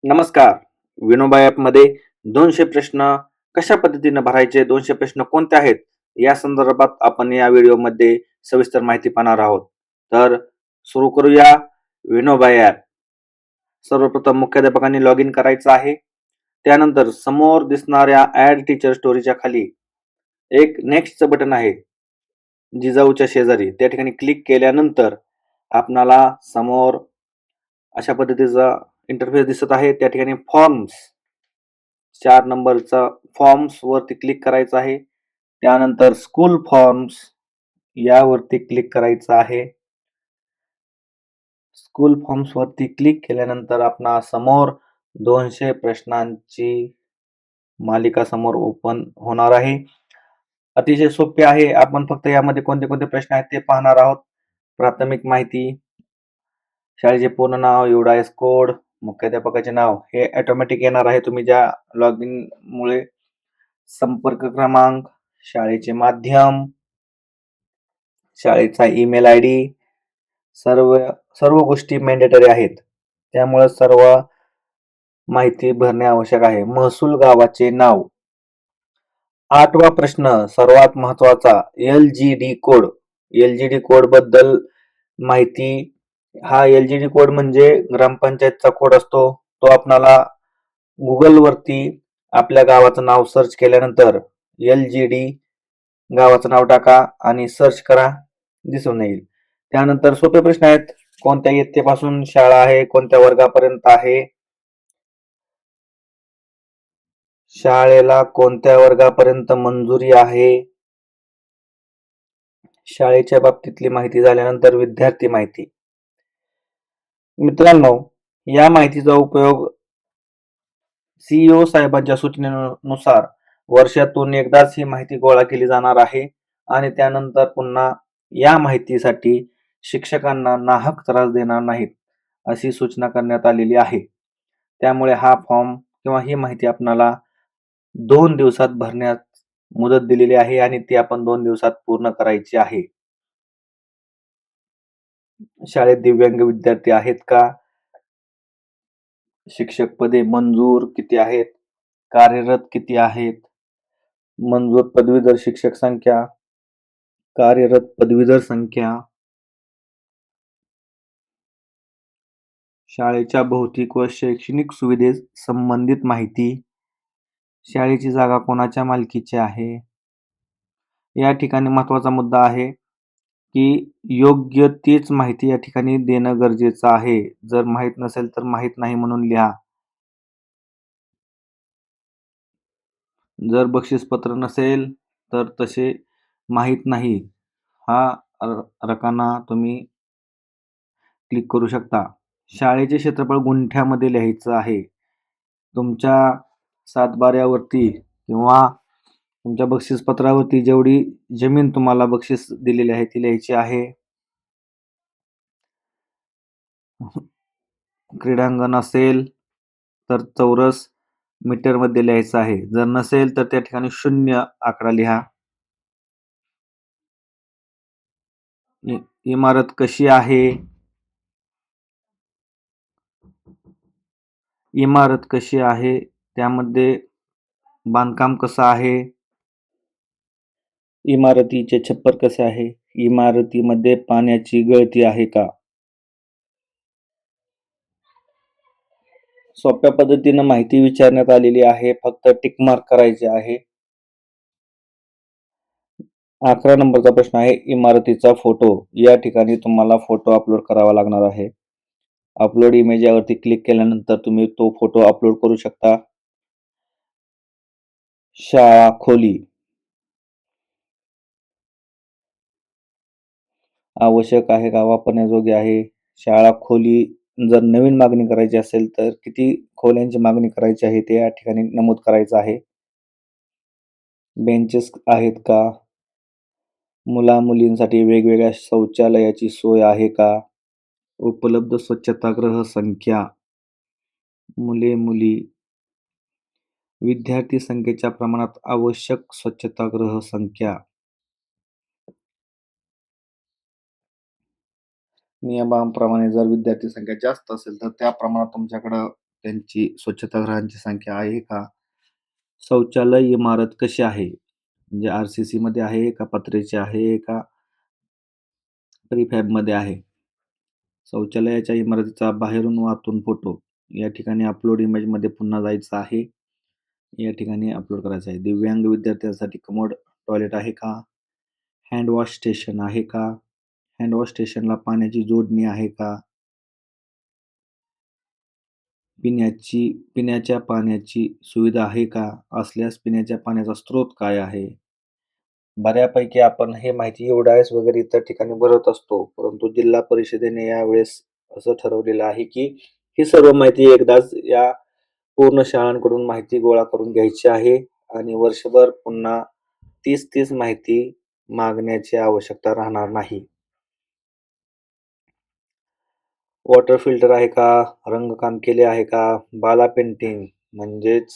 नमस्कार. विनोबा ॲपमध्ये 200 प्रश्न कशा पद्धतीने भरायचे, 200 प्रश्न कोणते आहेत, या संदर्भात आपण या व्हिडिओमध्ये सविस्तर माहिती पाहणार आहोत. तर सुरू करूया विनोबा ॲप. सर्वप्रथम मुख्याध्यापकांनी लॉग इन करायचं आहे. त्यानंतर समोर दिसणाऱ्या ॲड टीचर स्टोरीच्या खाली एक नेक्स्टचं बटन आहे, जिजाऊच्या शेजारी. त्या ठिकाणी क्लिक केल्यानंतर आपणाला समोर अशा पद्धतीचा इंटरफेस दिसत आहे. त्या ठिकाणी फॉर्म्स 4 नंबरचा फॉर्म्स वरती क्लिक करायचं आहे. त्यानंतर स्कूल फॉर्म्स यावरती क्लिक करायचं आहे. स्कूल फॉर्म्स वरती क्लिक केल्यानंतर आपणा समोर 200 प्रश्नांची मालिका समोर ओपन होणार आहे. अतिशय सोपे आहे. आपण फक्त यामध्ये कोणते कोणते प्रश्न आहेत ते पाहणार आहोत. प्राथमिक माहिती, शाळेचे पूर्ण नाव, UIS कोड, मुख्याध्यापकाचे नाव हे ऑटोमॅटिक येणार आहे तुम्ही ज्या लॉग इन मुळे. संपर्क क्रमांक, शाळेचे माध्यम, शाळेचा ईमेल ID, सर्व सर्व गोष्टी मॅन्डेटरी आहेत. त्यामुळे सर्व माहिती भरणे आवश्यक आहे. महसूल गावाचे नाव. 8वा प्रश्न सर्वात महत्वाचा, LGD कोड. LGD कोड बद्दल माहिती. हा LGD कोड म्हणजे ग्रामपंचायतचा कोड असतो. तो आपणाला गुगल वरती आपल्या गावाचं नाव सर्च केल्यानंतर LGD गावाचं नाव टाका आणि सर्च करा, दिसून येईल. त्यानंतर सोपे प्रश्न आहेत. कोणत्या इयत्तेपासून शाळा आहे, कोणत्या वर्गापर्यंत आहे, शाळेला कोणत्या वर्गापर्यंत मंजुरी आहे, शाळेच्या बाबतीतली माहिती झाल्यानंतर विद्यार्थी माहिती. मित्रांनो, या माहितीचा उपयोग CEO साहेबांच्या सूचनेनुसार वर्षातून एकदाच ही माहिती गोळा केली जाणार आहे आणि त्यानंतर पुन्हा या माहितीसाठी शिक्षकांना नाहक त्रास देणार नाहीत अशी सूचना करण्यात आलेली आहे. त्यामुळे हा फॉर्म किंवा ही माहिती आपणाला 2 दिवसात भरण्यास मुदत दिलेली आहे आणि ती आपण 2 दिवसात पूर्ण करायची आहे. शाळेत दिव्यांग विद्यार्थी आहेत का? शिक्षक पदे मंजूर किती आहेत? कार्यरत किती आहेत? मंजूर पदवीधर शिक्षक संख्या, कार्यरत पदवीधर संख्या, शाळेच्या भौतिक व शैक्षणिक सुविधेस संबंधित माहिती, शाळेची जागा कोणाच्या मालकीची आहे. या ठिकाणी महत्त्वाचा मुद्दा आहे की योग्य तीच माहिती या ठिकाणी देणं गरजेचं आहे. जर माहित नसेल तर माहित नाही म्हणून लिहा. जर बक्षीसपत्र नसेल तर तसे माहित नाही हा रकाना तुम्ही क्लिक करू शकता. शाळेचे क्षेत्रफळ गुंठ्यामध्ये लिहायचं आहे. तुमच्या सातबाऱ्यावरती किंवा तुमच्या बक्षीसपत्रावरती जेवढी जमीन तुम्हाला बक्षीस दिलेली आहे ती लिहायची आहे. क्रीडांगण असेल तर चौरस मीटरमध्ये लिहायचं आहे. जर नसेल तर त्या ठिकाणी 0 आकडा लिहा. इमारत कशी आहे? इमारत कशी आहे त्यामध्ये बांधकाम कसं आहे? इमारतीचे छप्पर कसे आहे? इमारतीमध्ये पाण्याची गळती आहे का? सोप्या पद्धतीने माहिती विचारण्यात आलेली आहे. फक्त टिक मार्क करायचे आहे. 11 नंबरचा प्रश्न आहे इमारतीचा फोटो. या ठिकाणी तुम्हाला फोटो अपलोड करावा लागणार आहे. अपलोड इमेज यावरती क्लिक केल्यानंतर तुम्ही तो फोटो अपलोड करू शकता. शाळा खोली आवश्यक आहे का, वापरण्याजोगी आहे. शाळा खोली जर नवीन मागणी करायची असेल तर किती खोल्यांची मागणी करायची आहे ते या ठिकाणी नमूद करायचं आहे. बेंचेस आहेत का, मुला मुलींसाठी वेगवेगळ्या शौचालयाची सोय आहे का, उपलब्ध स्वच्छतागृह संख्या, मुले मुली, विद्यार्थी संख्येच्या प्रमाणात आवश्यक स्वच्छतागृह संख्या. नियमाप्रमाणे जर विद्यार्थी संख्या जास्त असेल तर त्या प्रमाणात तुमच्याकडं त्यांची स्वच्छतागृहांची संख्या आहे का? शौचालय इमारत कशी आहे? म्हणजे आर-सी-सी मध्ये आहे का पत्र्याची आहे का प्रीफॅबमध्ये आहे? शौचालयाच्या इमारतीचा बाहेरून व आतून फोटो या ठिकाणी अपलोड इमेजमध्ये पुन्हा जायचं आहे. या ठिकाणी अपलोड करायचं आहे. दिव्यांग विद्यार्थ्यांसाठी कमोड टॉयलेट आहे का? हँड वॉश स्टेशन आहे का? हँड वॉश स्टेशनला पाण्याची जोडणी आहे का? पिण्याच्या पाण्याची सुविधा आहे का? असल्यास पिण्याच्या पाण्याचा स्रोत काय आहे? बऱ्यापैकी आपण हे माहिती एवढ्यावेळेस वगैरे इतर ठिकाणी भरत असतो. परंतु जिल्हा परिषदेने यावेळेस असं ठरवलेलं आहे, की ही सर्व माहिती एकदाच या पूर्ण शाळांकडून माहिती गोळा करून घ्यायची आहे आणि वर्षभर पुन्हा तीच माहिती मागण्याची आवश्यकता राहणार नाही. वॉटर फिल्टर आहे का? रंगकाम केले आहे का? बाला पेंटिंग म्हणजेच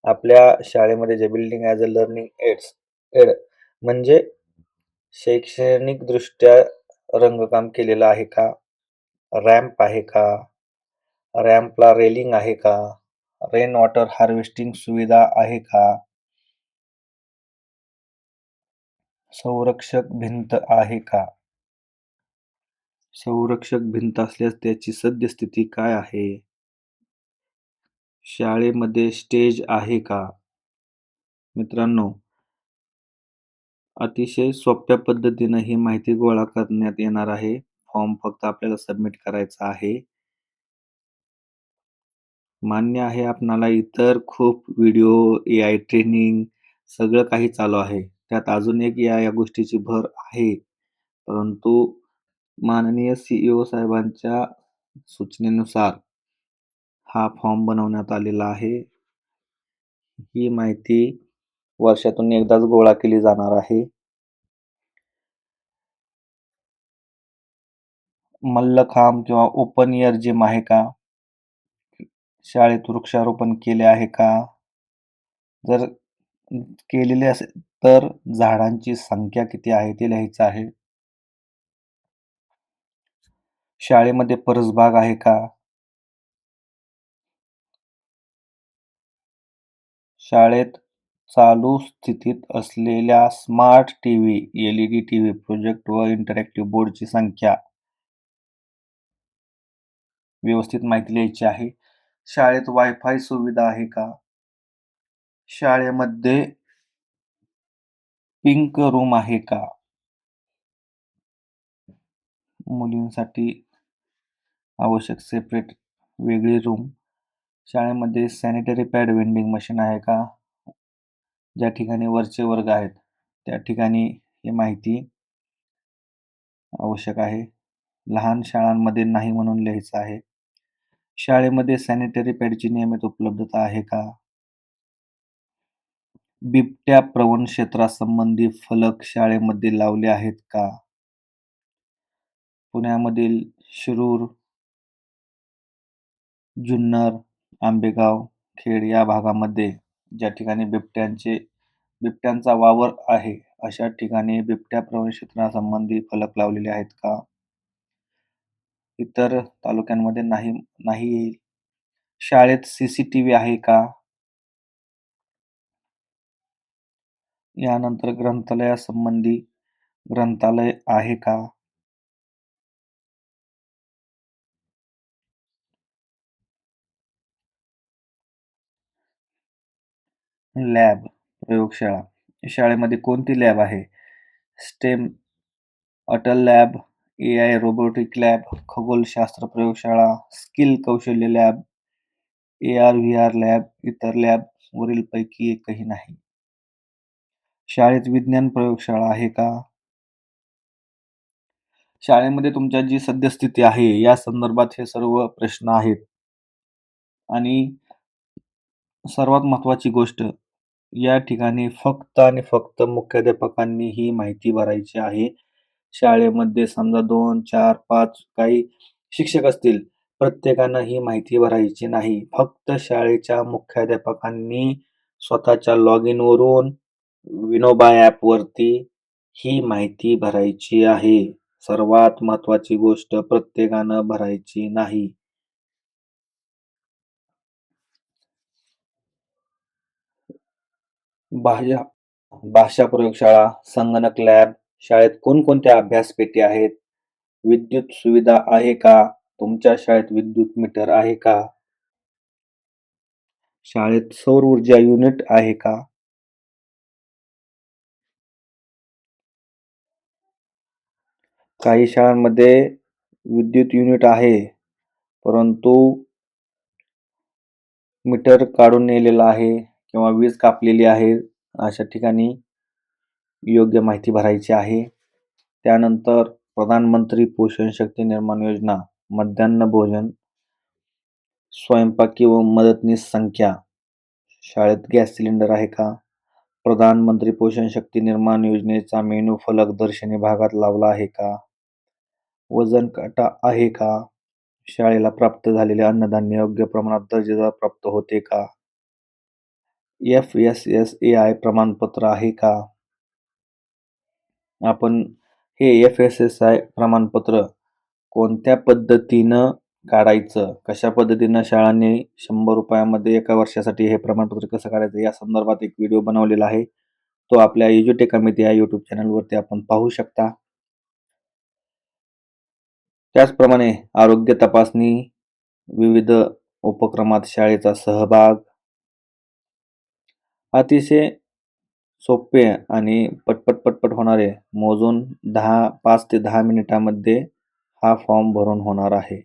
आपल्या शाळेमध्ये जे building as a learning aid म्हणजे शैक्षणिकदृष्ट्या रंगकाम केलेलं आहे का? रॅम्प आहे का? रॅम्पला रेलिंग आहे का? रेन वॉटर हार्वेस्टिंग सुविधा आहे का? संरक्षक भिंत आहे का? संरक्षक भिंत असल्यास त्याची सद्यस्थिती काय आहे? शाळेमध्ये स्टेज आहे का? मित्रांनो, अतिशय सोप्या पद्धतीनं ही माहिती गोळा करण्यात येणार आहे. फॉर्म फक्त आपल्याला सबमिट करायचा आहे. मान्य आहे आपणाला इतर खूप व्हिडिओ, ए-आय ट्रेनिंग सगळं काही चालू आहे. त्यात अजून एक या गोष्टीची भर आहे. परंतु माननीय सी-ई-ओ साहेबांच्या सूचनेनुसार हा फॉर्म बनवण्यात आलेला आहे. ही माहिती वर्षातून एकदाच गोळा केली जाणार आहे. मल्लखांब किंवा ओपन एअर जिम आहे का? शाळेत वृक्षारोपण केले आहे का? जर केलेले असेल तर झाडांची संख्या किती आहे ते लिहायचं आहे. शाळेमध्ये परसबाग आहे का? शाळेत चालू स्थितीत असलेल्या smart TV, LED TV, project व इंटरॅक्टिव्ह बोर्डची संख्या व्यवस्थित माहिती लिहायची आहे. शाळेत वायफाय सुविधा आहे का? शाळेमध्ये पिंक रूम आहे का? मुलींसाठी आवश्यक सेपरेट वेगळी रूम. शाळेमध्ये सॅनिटरी पॅड वेंडिंग मशीन आहे का? ज्या ठिकाणी वरचे वर्ग आहेत त्या ठिकाणी ही माहिती आवश्यक आहे. लहान शाळांमध्ये नाही म्हणून लिहायचं आहे. शाळेमध्ये सॅनिटरी पॅडची नियमित उपलब्धता आहे का? बिबट्या प्रवण क्षेत्रासंबंधी फलक शाळेमध्ये लावले आहेत का? पुण्यामधील शिरूर, जुन्नर, आंबेगाव, खेड या भागामध्ये ज्या ठिकाणी बिबट्यांचा वावर आहे अशा ठिकाणी बिबट्या प्रवण क्षेत्रासंबंधी फलक लावलेले आहेत का? इतर तालुक्यांमध्ये नाही येईल. शाळेत सीसीटीव्ही आहे का? यानंतर ग्रंथालयासंबंधी ग्रंथालय आहे का? लॅब प्रयोगशाळा शाळेमध्ये कोणती लॅब आहे? Stem, Atal lab, AI robotic lab, खगोलशास्त्र प्रयोगशाळा, स्किल कौशल्य लॅब, ए-आर-व्ही-आर लॅब, इतर लॅब वरीलपैकी एकही नाही. शाळेत विज्ञान प्रयोगशाळा आहे का? शाळेमध्ये तुमच्या जी सद्यस्थिती आहे या संदर्भात हे सर्व प्रश्न आहेत आणि सर्वात महत्त्वाची गोष्ट या ठिकाणी फक्त आणि फक्त मुख्याध्यापकांनी ही माहिती भरायची आहे. शाळेमध्ये समजा 2, 4, 5 काही शिक्षक असतील, प्रत्येकानं ही माहिती भरायची नाही. फक्त शाळेच्या मुख्याध्यापकांनी स्वतःच्या लॉग इन वरून विनोबा ॲपवरती ही माहिती भरायची आहे. सर्वात महत्त्वाची गोष्ट प्रत्येकानं भरायची नाही. भाषा भाषा प्रयोगशाळा, संगणक लॅब, शाळेत कोणकोणत्या अभ्यास पेटी आहेत? विद्युत सुविधा आहे का? तुमच्या शाळेत विद्युत मीटर आहे का? शाळेत सौर ऊर्जा युनिट आहे का? काही शाळांमध्ये विद्युत युनिट आहे, परंतु मीटर काढून नेलेलं आहे किंवा वीज कापलेली आहे. अशा ठिकाणी योग्य माहिती भरायची आहे. त्यानंतर प्रधानमंत्री पोषण शक्ती निर्माण योजना, मध्यान्ह भोजन, स्वयंपाकी व मदतनीस संख्या, शाळेत गॅस सिलेंडर आहे का? प्रधानमंत्री पोषण शक्ती निर्माण योजनेचा मेनू फलक दर्शनी भागात लावला आहे का? वजन काटा आहे का? शाळेला प्राप्त झालेले अन्नधान्य योग्य प्रमाणात दर्जेदार प्राप्त होते का? FSSAI प्रमाणपत्र आहे का? आपण हे FSSAI प्रमाणपत्र कोणत्या पद्धतीनं काढायचं? कशा पद्धतीनं शाळांनी ₹100 एका वर्षासाठी हे प्रमाणपत्र कसं काढायचं या संदर्भात एक व्हिडिओ बनवलेला आहे. तो आपल्या एज्युटेक अमित या YouTube चॅनलवरती आपण पाहू शकता. त्याचप्रमाणे आरोग्य तपासणी, विविध उपक्रमात शाळेचा सहभाग, अतिशय सोपे आणि पटपट होणारे, मोजून 5 ते 10 मिनिटांमध्ये हा फॉर्म भरून होणार आहे.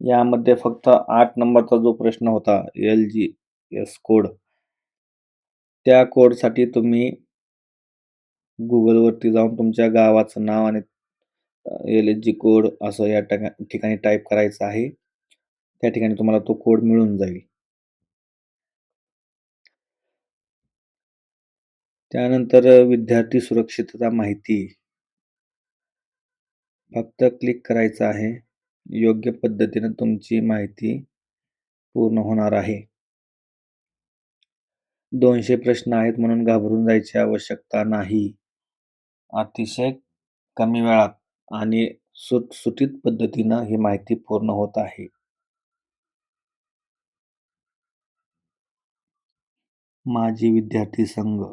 यामध्ये फक्त 8 नंबरचा जो प्रश्न होता LGS कोड, त्या कोडसाठी तुम्ही Googleवरती जाऊन तुमच्या गावाचं नाव आणि LSG कोड असं या ठिकाणी टाईप करायचं आहे. त्या ठिकाणी तुम्हाला तो कोड मिळून जाईल. त्यानंतर विद्यार्थी सुरक्षितता माहिती फक्त क्लिक करायचं आहे. योग्य पद्धतीने तुमची माहिती पूर्ण होणार आहे. 200 प्रश्न आहेत म्हणून घाबरून जायची आवश्यकता नाही. अतिशय कमी वेळात आणि सुटसुटीत पद्धतीनं ही माहिती पूर्ण होत आहे. माजी विद्यार्थी संघ,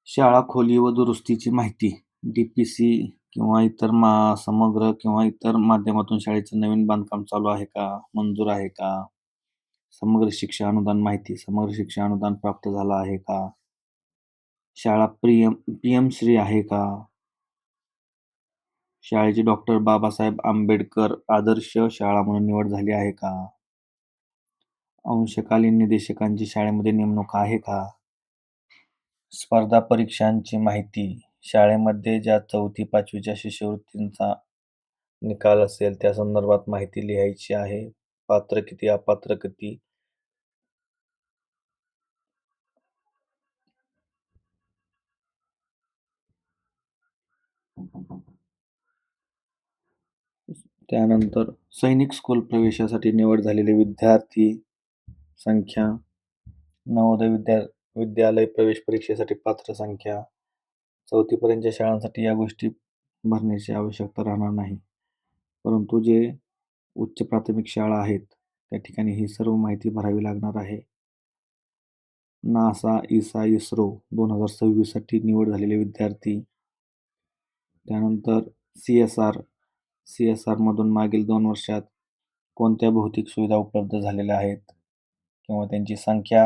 शाळा खोली व दुरुस्तीची माहिती, DPC किंवा इतर समग्र किंवा इतर माध्यमातून शाळेचं नवीन बांधकाम चालू आहे का? मंजूर आहे का? समग्र शिक्षा अनुदान माहिती, समग्र शिक्षा अनुदान प्राप्त झालं आहे का? शाळा PM श्री आहे का? शाळेची डॉक्टर बाबासाहेब आंबेडकर आदर्श शाळा म्हणून निवड झाली आहे का? अंशकालीन निदेशकांची शाळेमध्ये नेमणूक आहे का? स्पर्धा परीक्षांची माहिती, शाळेमध्ये ज्या 4थी-5वीच्या शिष्यवृत्तींचा निकाल असेल त्या संदर्भात माहिती लिहायची आहे. पात्र किती, अपात्र किती, त्यानंतर सैनिक स्कूल प्रवेशासाठी निवड झालेले विद्यार्थी संख्या, नवोदय विद्यालय प्रवेश परीक्षेसाठी पात्र संख्या, 4थीपर्यंतच्या शाळांसाठी या गोष्टी भरण्याची आवश्यकता राहणार नाही. परंतु जे उच्च प्राथमिक शाळा आहेत त्या ठिकाणी ही सर्व माहिती भरावी लागणार आहे. नासा, इसा, इस्रो 2026 साठी निवड झालेले विद्यार्थी, त्यानंतर CSR मधून मागील 2 वर्षात कोणत्या भौतिक सुविधा उपलब्ध झालेल्या आहेत किंवा त्यांची संख्या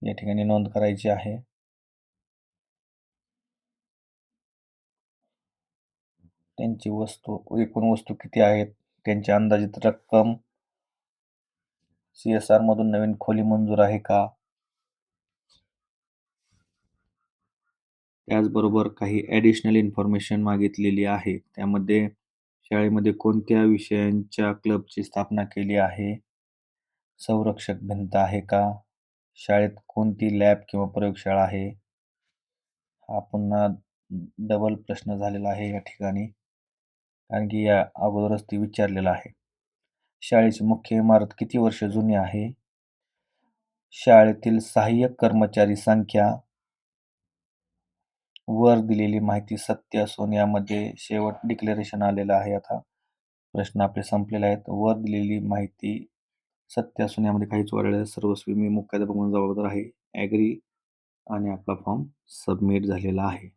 या ठिकाणी नोंद करायची आहे. त्यांची एकूण वस्तू किती आहेत, त्यांची अंदाजित रक्कम, CSR मधून नवीन खोली मंजूर आहे का? त्याचबरोबर काही ॲडिशनल इन्फॉर्मेशन मागितलेली आहे. त्यामध्ये शाळेमध्ये कोणत्या विषयांच्या क्लबची स्थापना केली आहे? संरक्षक भिंत आहे का? शाळेत कोणती लॅब किंवा प्रयोगशाळा आहे? हा पुन्हा डबल प्रश्न झालेला आहे या ठिकाणी, कारण की या अगोदरच ती विचारलेला आहे. शाळेची मुख्य इमारत किती वर्ष जुनी आहे? शाळेतील सहाय्यक कर्मचारी संख्या, वर दिलेली माहिती सत्य असून यामध्ये शेवट डिक्लेरेशन आलेलं आहे. आता प्रश्न आपले संपलेले आहेत. वर दिलेली माहिती सत्य असून यामध्ये काहीच वरळलेलं सर्वस्वी मी मुख्याध्यापक म्हणून जबाबदार आहे. ॲग्री आणि आपला फॉर्म सबमिट झालेला आहे.